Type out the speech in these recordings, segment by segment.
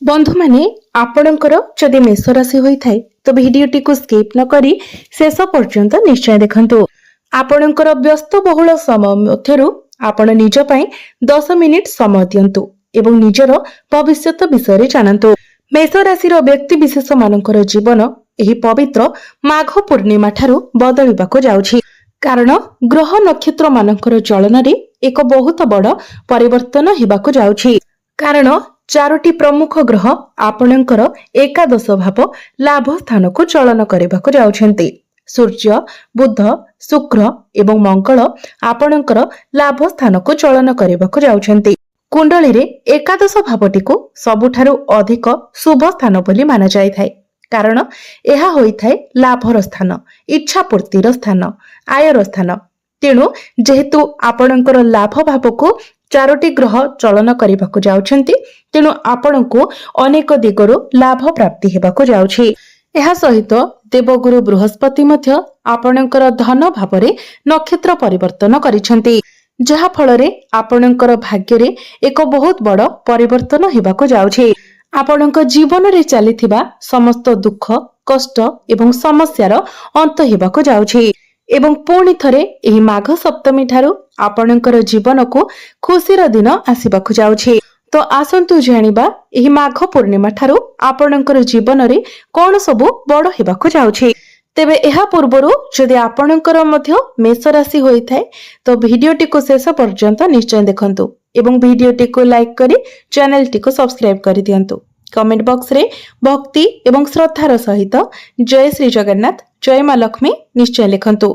बंधु माने आपणकर जदि मेष राशि होता है तो भिडियोटी को स्किप न करी शेष पर्यंत निश्चय देखंतु। आपणकर व्यस्त बहुल समय मध्यरु आपण निज पई 10 मिनिट समय दियंतु एवं निजर भविष्यत विषय जानतु। मेष राशि व्यक्ति विशेष मानकर जीवन एही पवित्र माघ पूर्णिमा ठारू बदलिबाको जाउछि, कारण ग्रह नक्षत्र मानकर चलन रे एक बहुत बड़ परिवर्तन हेबाको जाउछि। कारण चारोटी प्रमुख ग्रह आपणकर एकादश भाव लाभ स्थान को चलन करने जाउछन्ति। सूर्य, बुध, शुक्र एवं मंगल आपणकर लाभ स्थान को चलन करने जाउछन्ति। कुंडली रे एकादश भावटी को सबुठारु अधिक शुभ स्थान बोली माना जाय थाए, कारण यह होइथाए लाभर स्थान, इच्छा पूर्तिर स्थान, आयर स्थान। तेणु जेहेतु आपणकर लाभ भाव को चारोटी ग्रह चलन करने जाउछन्ति, तेणु आपणको अनेक दिगरु लाभ प्राप्ति हेबाको जाउछि। एहा सहित देवगुरु बृहस्पति मध्य आपणकर धन भावरे नक्षत्र परिवर्तन करिसन्ति, जहा फलरे आपणकर भाग्य रे एक बहुत बड़ परिवर्तन हेबाको जाउछि। आपणक जीवन रे चलिथिबा समस्त दुख, कष्ट एवं समस्यार अंत हेबाको जाउछि एवं पुणी थरे एही माघ सप्तमी ठारू आपणकर जीवन को खुशीर दिन आसीबाकु जाउछि। तो आसंतु जानिबा एही माघ पूर्णिमा ठारू आपणकर जीवन रे कोन सबु बड़ हेबाकु जाउछि। तेबे एहा पूर्वरु जदि आपणकर मध्य मेष राशि होई थाए तो भिडियोटी को शेष पर्यंत निश्चय देखंतु एवं भिडियोटी को लाइक करी चैनल टी को सब्सक्राइब करि दियंतु। कमेंट बॉक्स रे भक्ति एवं श्रद्धार सहित जय श्री जगन्नाथ, जय मां लक्ष्मी निश्चय लिखंतु।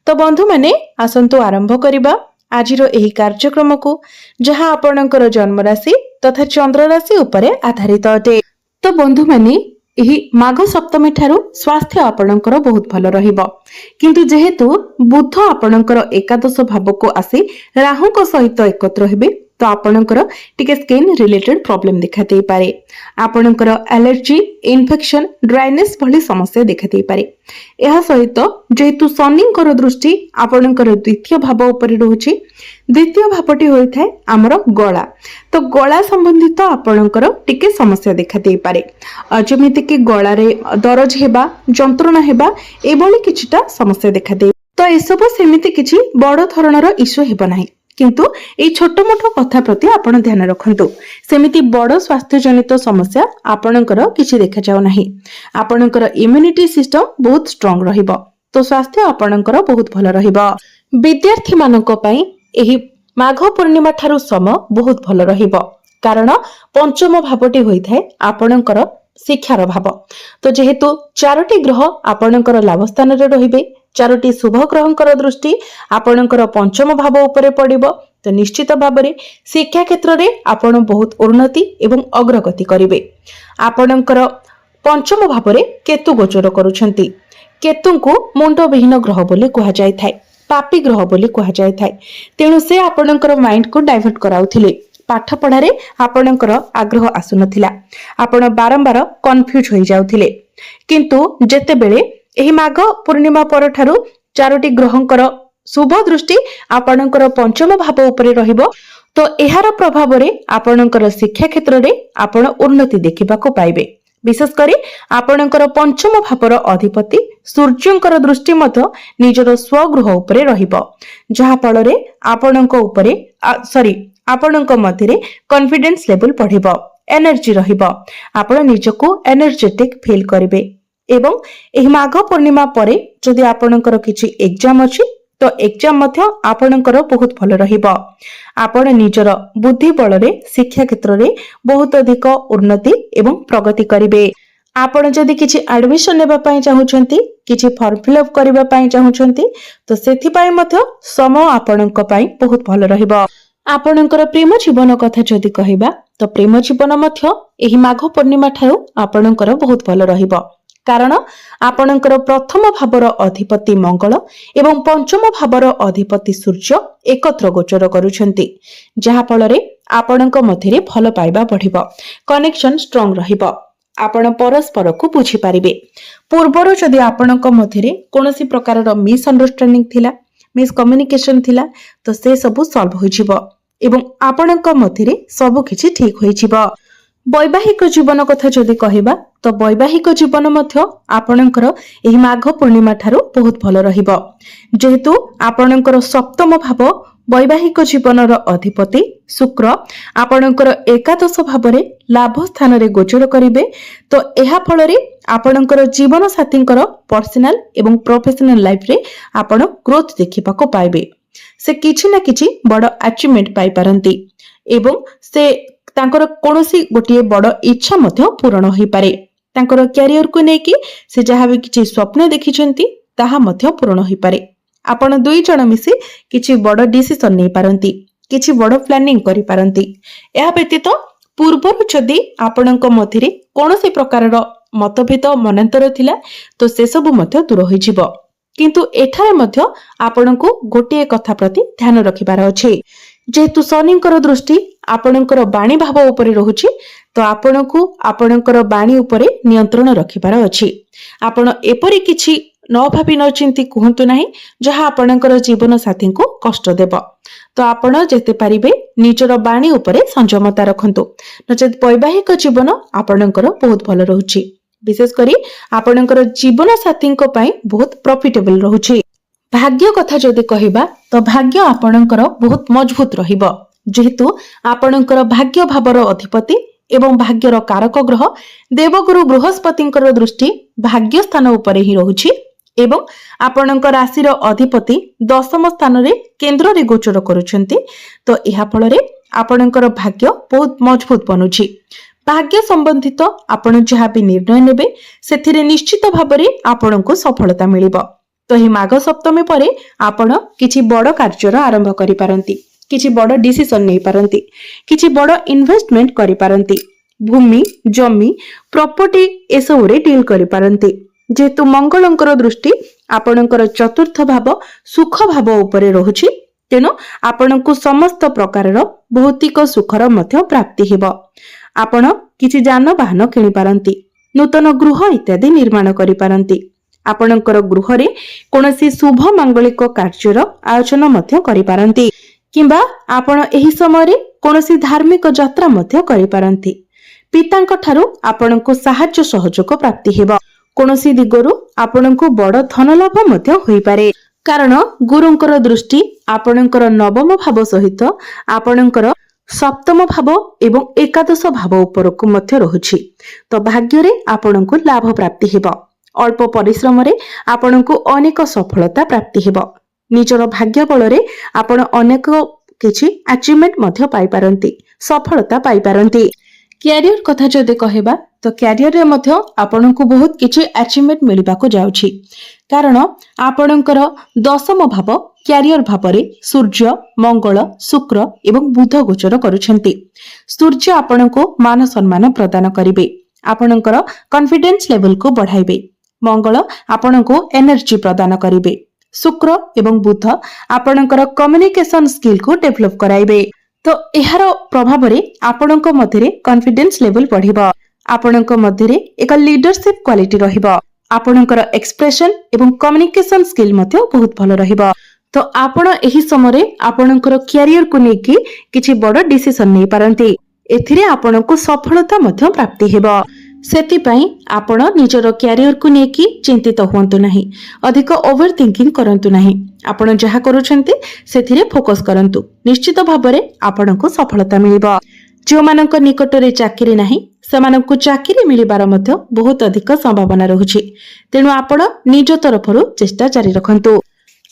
तो बंधु माने आसंतु आरंभ करिबा आजिरो एही कार्यक्रम को, जहां आपणकर जन्म राशि तथा चंद्र राशि उपरे आधारित अटे। तो बंधु माने एही माघ सप्तमी ठारू स्वास्थ्य आपणकर बहुत भल रहिबो, किंतु जेहेतु बुध आपणकर एकादश भाव को आसी राहु को सहित एकत्र हेबे तो आपणकर टिके स्किन रिलेटेड प्रॉब्लम देखा दे पारे। आपणकर एलर्जी, इन्फेक्शन, ड्राइनेस भली समस्या देखा दे पारे। एहा सहित जेहेतु शनिकर दृष्टि आपणकर द्वितीय भाव उपरे रहउछि, द्वितीय भावटी होई थाए हमर गळा, तो गळा संबंधित आपणकर टिके समस्या देखा दे पारे। जेमिति कि गळा रे दरज हेबा, जंत्रणा हेबा एभली किछिटा समस्या देखा दे। तो एसबु सेमिति किछि बड़ धरणर इश्यू हेबो नाही, किंतु ए छोट मोट कथा प्रति आपण ध्यान रखंतु। सेमिति बड़ स्वास्थ्य जनित समस्या आपणकर किछि देखा जाउ नाही। आपणकर इम्यूनिटी सिस्टम बहुत स्ट्रांग रहिबो, तो स्वास्थ्य आपणकर बहुत भल रहिबो। विद्यार्थी मानक पई एही माघ पूर्णिमा ठारू समय बहुत भल रहिबो, कारण पंचम भावटी होई थाए आपणकर शिक्षार भाव। तो जेहेतु चारोटी ग्रह आपणकर लाभ स्थान रे रहिबे, चारोटी शुभ ग्रहंकर दृष्टि आपणकर पंचम भाव उपरे पड़िबो, तो निश्चित भाबरे शिक्षा क्षेत्र रे आपण बहुत उन्नति एवं अग्रगति करिवे। आपणकर पंचम भावरे केतु गोचर करूछंती। केतुंको मुंड विहीन ग्रह बोली कहा जाय थाए, पापी ग्रह बोली कहा जाय थाए। तेणु से आपणकर माइंड को डाइवर्ट कराउथिले। पाठ पढ़ारे आपणकर आग्रह आसुनथिला, आपण बारंबार कन्फ्यूज होई जाउथिले। किंतु जेतेबेले एही माघ पूर्णिमा पर ठारू चारोटी ग्रहंकर शुभ दृष्टि आपणकर पंचम भाव उपरे रहिबो, तो एहार प्रभाव रे आपणकर शिक्षा क्षेत्र रे आपण उन्नति देखिबाको पाइबे। विशेष करी आपणकर पंचम भावर अधिपति सूर्यंकर दृष्टि मध्य निजर स्वगृह उपरे रहिबो, जहा फल रे आपणक उपरे आपणक मध्यरे कॉन्फिडेंस लेवल बढ़िबो, एनर्जी रहिबो, आपण निजको एनर्जेटिक फील करिवे। एवं एही माघ पूर्णिमा परे जदि आपणकर किछि एग्जाम अछि तो एग्जाम मध्य आपणकर बहुत भल रहिबो। आपण निजर बुद्धि बल रे शिक्षा क्षेत्र रे बहुत अधिक उन्नति एवं प्रगति करिवे। आपण जदि किछि एडमिशन लेबा पई चाहुछंती, किछि फॉर्म फिलअप करबा पई चाहुछंती, तो सेथि पई मध्य समय आपणक पई बहुत भल रहिबो। आपणकर प्रेम जीवन कथा जदि कहिबा तो प्रेम जीवन मध्य एही माघ पूर्णिमा ठारू आपणकर बहुत भल रहिबो, कारण आपणकर प्रथम भावर अधिपति मंगल एवं पंचम भावर अधिपति सूर्य एकत्र गोचर करूछंती, जहा फल रे आपणक मध्यरे भल पाइबा बढ़िबो, कनेक्शन स्ट्रांग रहिबो, आपण परस्पर को बुझी पारिबे। पूर्वरो जदि आपणक मध्यरे कोनोसी प्रकारर मिसअंडरस्टैंडिंग थिला, मिसकम्युनिकेशन थिला, तो से सब सॉल्व होई जिवो एवं आपणक मध्यरे सब किछि ठीक होई जिवो। वैवाहिक जीवन कथा जदि कहबा तो वैवाहिक जीवन मध्य आपणकर एही माघ पूर्णिमा ठारू बहुत भल रहिबो जेहेतु आपणकर सप्तम भाव वैवाहिक जीवनर अधिपति शुक्र आपणकर एकादश भावरे लाभ स्थान रे गोचर करिवे। तो एहा फल रे आपणकर जीवन साथींकर पर्सनल एवं प्रोफेशनल लाइफ रे आपण ग्रोथ देखिबा को पाइबे। से किछि ना किछि बड़ अचीवमेंट पाई पारंती एवं से तांकर कोनोसी गोटिए बड़ इच्छा मध्य पूर्ण होई पारे। तांकर कैरियर को नेकी से जहाँ भी किछि स्वप्न देखिछंती ताहा मध्य पूर्ण होई पारे। आपण दुई जण मिसी किछि बड़ डिसिजन नै पारंती, किछि बड़ प्लानिंग करि पारंती। एहा व्यतीत पूर्वरु जदि आपणक मध्यरे कोनोसी प्रकारर मतभेद मनांतर थिला तो से सब मध्य दूर होई जिवो। किंतु एठारे मध्य आपणको गोटिए कथा प्रति ध्यान रखिबार अछि जेहेतु शनिंकर दृष्टि आपणकर बाणी भाव उपरे रहुछि तो आपणको आपणकर बाणी उपरे नियंत्रण रखिबार अछि। आपण एपरि किछि न भाबी न चिंती कहंतु नाही जहा आपणकर जीवन साथी को कष्ट देब। तो आपण जेते पारिबे निजर बाणी उपरे संयमता रखंतु नचेत वैवाहिक जीवन आपणकर बहुत भल रहुछि। विशेष करी आपणकर जीवन साथी को पई बहुत प्रॉफिटेबल रहुछि। भाग्य कथा जदि कहबा तो भाग्य आपणकर बहुत मजबूत रहिबो जेहेतु आपणकर भाग्य भावर अधिपति एवं भाग्यर कारक ग्रह देवगुरु बृहस्पतिंकर दृष्टि भाग्य स्थान उपरे ही रहुछि एवं आपणकर राशिर अधिपति दशम स्थान रे केंद्र रे गोचर करूछंती। तो एहा फल रे आपणकर भाग्य बहुत मजबूत बनुछि। भाग्य संबंधित आपण जहा भी निर्णय नेबे सेथिरे निश्चित भाबरे आपणको सफलता मिलिबो। तो ही माघ सप्तमी परे आपण किछि बड़ कार्यर आरंभ करि पारंती, किछि बड़ डिसिजन नै पारंती, किछि बड़ इन्वेस्टमेंट करि पारंती, भूमि जमी प्रॉपर्टी एसबुरे डील करि पारंती जेहेतु मंगलंकर दृष्टि आपणकर चतुर्थ भाव सुख भाव उपरे रहुछि। तेनो आपणको समस्त प्रकारर भौतिक सुखर मध्य प्राप्ति हेबो। आपण किछि जानवाहन किनि पारंती, नूतन गृह इत्यादि निर्माण करि पारंती। आपणकर गृह रे कोनोसी शुभ मांगलिक कार्यर आयोजन मध्य करि पारंती किंबा आपण एही समय रे कोनोसी धार्मिक यात्रा मध्य करि पारंती। पितांक ठारू आपणको सहाय्य सहयोग प्राप्ति हेबो। कोनोसी दिगरु आपणको बड़ धन लाभ मध्य होई पारे कारण गुरुंकर दृष्टि आपणकर नवम भाव सहित आपणकर सप्तम भाव एवं एकादश भाव उपरकु मध्य रहुछि। तो भाग्य रे आपणको लाभ प्राप्ति हेबो। अल्प परिश्रम रे आपणको अनेक सफलता प्राप्ति हेबो। निजर भाग्य बल रे आपण अनेक किछि अचीवमेंट मध्य पाई पारंती, सफलता पाई पारंती। कैरियर कथा जदि कहबा तो कैरियर रे मध्य आपणको बहुत किछि अचीवमेंट मिलिबा को जाउछि कारण आपणकर दशम भाव कैरियर भाव रे सूर्य मंगल शुक्र एवं बुध गोचर करूछंती। सूर्य आपणको मान सम्मान प्रदान करिवे, आपणकर कॉन्फिडेंस लेवल को बढ़ाइबे। मंगल आपणको एनर्जी प्रदान करिवे, शुक्र एवं बुध आपणकर कम्युनिकेशन स्किल को डेवलप कराइबे। तो एहार प्रभाव रे आपणक मध्यरे कॉन्फिडेंस लेवल बढ़िबो, आपणक मध्यरे एक लीडरशिप क्वालिटी रहिबो, आपणकर एक्सप्रेशन एवं कम्युनिकेशन स्किल मध्य बहुत भल रहिबो। तो आपण एही समय रे आपणकर कैरियर को नेकी किछि बड़ डिसिजन नै पारंती, एथिरे आपणको सफलता मध्य प्राप्ति हेबो। सेति पई आपण निजर कैरियर को नेकी चिंतित होंतु नाही, अधिक ओवर थिंकिंग करंतु नाही। आपण जहा करूछंती सेथिरे फोकस करंतु, निश्चित भाबरे आपणको सफलता मिलिबो। जो मानक निकट रे चाकरी नाही सेमानकु चाकरी मिलिबार मध्य बहुत अधिक संभावना रहुछि। तेनु आपण निज तरफरु चेष्टा जारी रखंतु।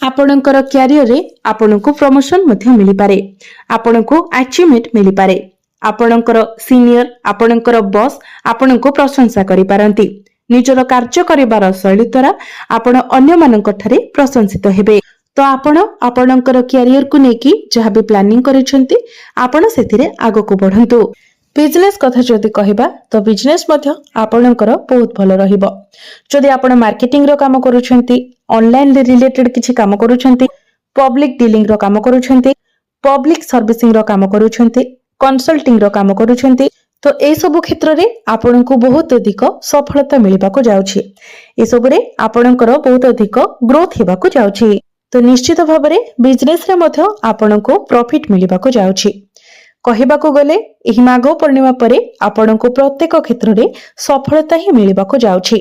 आपणकर कैरियर रे आपणको प्रमोशन मध्य मिलि पारे, आपणको अचीवमेंट मिलि पारे। आपणकर सीनियर आपणकर बॉस आपणको प्रशंसा करि पारंती। निजर कार्य करिबार शैली द्वारा आपण अन्य मानक ठारे प्रशंसित हेबे। तो आपण आपणकर कैरियर को नेकी जहा भी प्लानिंग करिसंती आपण सेथिरे आगो को बढ़ंतु। बिजनेस कथा जदि कहबा तो बिजनेस मध्य आपणकर बहुत भल रहिबो। जदि आपण मार्केटिंग रो काम करूछंती, ऑनलाइन रिलेटेड किछि काम करूछंती, पब्लिक डीलिंग रो काम करूछंती, पब्लिक सर्विसिंग रो काम करूछंती, कंसल्टिंग रो काम करूछंती तो ए सब क्षेत्र रे आपणको बहुत अधिक सफलता मिलिबा को जाउछि। ए सब रे आपणकर बहुत अधिक ग्रोथ हेबा को जाउछि। तो निश्चित भाबरे बिजनेस रे मध्य आपणको प्रॉफिट मिलिबा को जाउछि। କହିବାକୁ ଗଲେ ଏହି ମାଘ ପୂର୍ଣ୍ଣିମା ପରେ ଆପଣଙ୍କୁ ପ୍ରତ୍ୟେକ କ୍ଷେତ୍ରରେ ସଫଳତା ହିଁ ମିଳିବାକୁ ଯାଉଛି।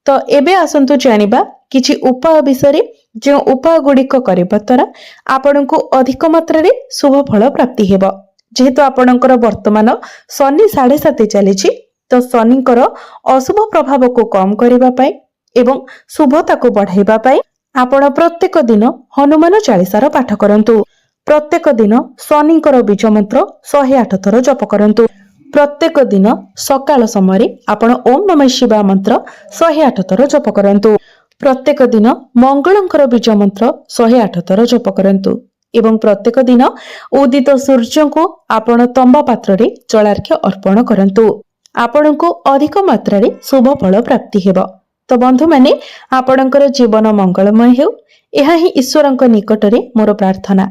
ତ ଏବେ ଆସନ୍ତୁ ଜାଣିବା କିଛି ଉପାୟ ବିଷୟରେ, ଯେଉଁ ଉପାୟ ଗୁଡ଼ିକ କରିବା ଦ୍ୱାରା ଆପଣଙ୍କୁ ଅଧିକ ମାତ୍ରାରେ ଶୁଭ ଫଳ ପ୍ରାପ୍ତି ହେବ। ଯେହେତୁ ଆପଣଙ୍କର ବର୍ତ୍ତମାନ ଶନି 7.5 ଚାଲିଛି, ତ ଶନିଙ୍କର ଅଶୁଭ ପ୍ରଭାବକୁ କମ କରିବା ପାଇଁ ଏବଂ ଶୁଭତାକୁ ବଢାଇବା ପାଇଁ ଆପଣ ପ୍ରତ୍ୟେକ ଦିନ ହନୁମାନ ଚାଳିସାର ପାଠ କରନ୍ତୁ। ପ୍ରତ୍ୟେକ ଦିନ ଶନିଙ୍କର ବୀଜ ମନ୍ତ୍ର 108 ଥର ଜପ କରନ୍ତୁ। ପ୍ରତ୍ୟେକ ଦିନ ସକାଳ ସମୟରେ ଆପଣ ଓಂ ନମଃ ଶିବାୟ ମନ୍ତ୍ର 108 ଥର ଜପ କରନ୍ତୁ। ପ୍ରତ୍ୟେକ ଦିନ ମଙ୍ଗଳଙ୍କର ବୀଜ ମନ୍ତ୍ର 108 ଥର ଜପ କରନ୍ତୁ ଏବଂ ପ୍ରତ୍ୟେକ ଦିନ ଉଦିତ ସୂର୍ଯ୍ୟଙ୍କୁ ଆପଣ ତମ୍ବା ପାତ୍ରରେ ଜଳାର୍ଘ୍ୟ ଅର୍ପଣ କରନ୍ତୁ। ଆପଣଙ୍କୁ ଅଧିକ ମାତ୍ରାରେ ଶୁଭ ଫଳ ପ୍ରାପ୍ତି ହେବ। ତ ବନ୍ଧୁମାନେ, ଆପଣଙ୍କର ଜୀବନ ମଙ୍ଗଳମୟ ହେଉ, ଏହା ହିଁ ଈଶ୍ୱରଙ୍କ ନିକଟରେ ମୋର ପ୍ରାର୍ଥନା।